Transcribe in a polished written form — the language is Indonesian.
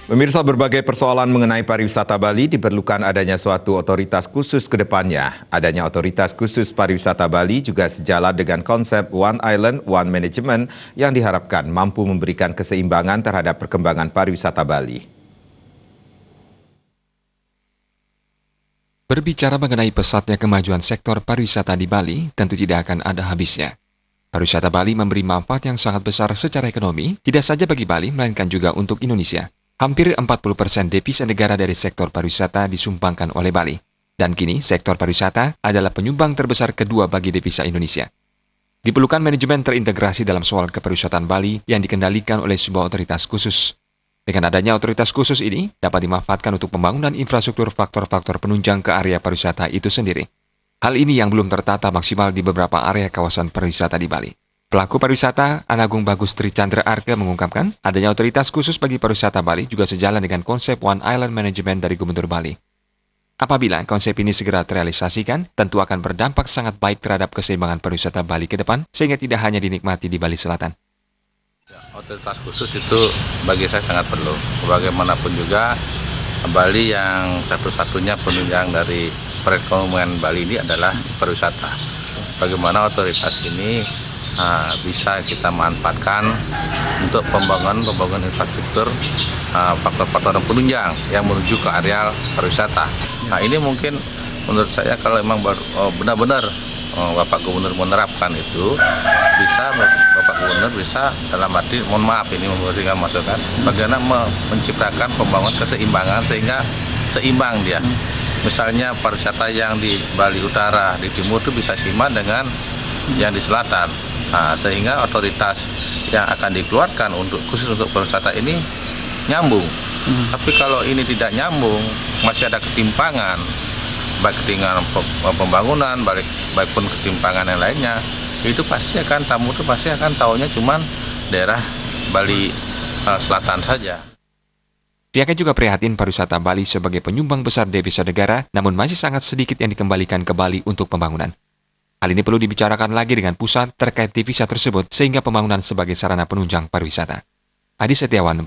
Pemirsa, berbagai persoalan mengenai pariwisata Bali diperlukan adanya suatu otoritas khusus ke depannya. Adanya otoritas khusus pariwisata Bali juga sejalan dengan konsep One Island, One Management yang diharapkan mampu memberikan keseimbangan terhadap perkembangan pariwisata Bali. Berbicara mengenai pesatnya kemajuan sektor pariwisata di Bali, tentu tidak akan ada habisnya. Pariwisata Bali memberi manfaat yang sangat besar secara ekonomi, tidak saja bagi Bali, melainkan juga untuk Indonesia. Hampir 40% devisa negara dari sektor pariwisata disumbangkan oleh Bali. Dan kini, sektor pariwisata adalah penyumbang terbesar kedua bagi devisa Indonesia. Diperlukan manajemen terintegrasi dalam soal kepariwisataan Bali yang dikendalikan oleh sebuah otoritas khusus. Dengan adanya otoritas khusus ini, dapat dimanfaatkan untuk pembangunan infrastruktur faktor-faktor penunjang ke area pariwisata itu sendiri. Hal ini yang belum tertata maksimal di beberapa area kawasan pariwisata di Bali. Pelaku pariwisata, Anagung Bagus Tri Chandra Arke mengungkapkan, adanya otoritas khusus bagi pariwisata Bali juga sejalan dengan konsep One Island Management dari Gubernur Bali. Apabila konsep ini segera terrealisasikan, tentu akan berdampak sangat baik terhadap keseimbangan pariwisata Bali ke depan, sehingga tidak hanya dinikmati di Bali Selatan. Otoritas khusus itu bagi saya sangat perlu. Bagaimanapun juga, Bali yang satu-satunya penunjang dari perekonomian Bali ini adalah pariwisata. Bagaimana otoritas ini bisa kita manfaatkan untuk pembangunan infrastruktur faktor-faktor penunjang yang menuju ke area pariwisata. Nah, ini mungkin menurut saya kalau memang benar-benar Bapak Gubernur menerapkan itu, bisa Bapak Gubernur bisa dalam arti, mohon maaf ini memberikan masukan, bagaimana menciptakan pembangunan keseimbangan sehingga seimbang dia. Misalnya pariwisata yang di Bali Utara, di Timur itu bisa seimbang dengan yang di Selatan. Nah, sehingga otoritas yang akan dikeluarkan khusus untuk pariwisata ini nyambung. Tapi kalau ini tidak nyambung, masih ada ketimpangan, baik ketimpangan pembangunan, baik pun ketimpangan yang lainnya, itu pasti akan tamu itu pasti akan taunya cuman daerah Bali Selatan saja. Pihaknya juga prihatin pariwisata Bali sebagai penyumbang besar devisa negara, namun masih sangat sedikit yang dikembalikan ke Bali untuk pembangunan. Hal ini perlu dibicarakan lagi dengan pusat terkait devisa tersebut sehingga pembangunan sebagai sarana penunjang pariwisata. Adi Setiawan,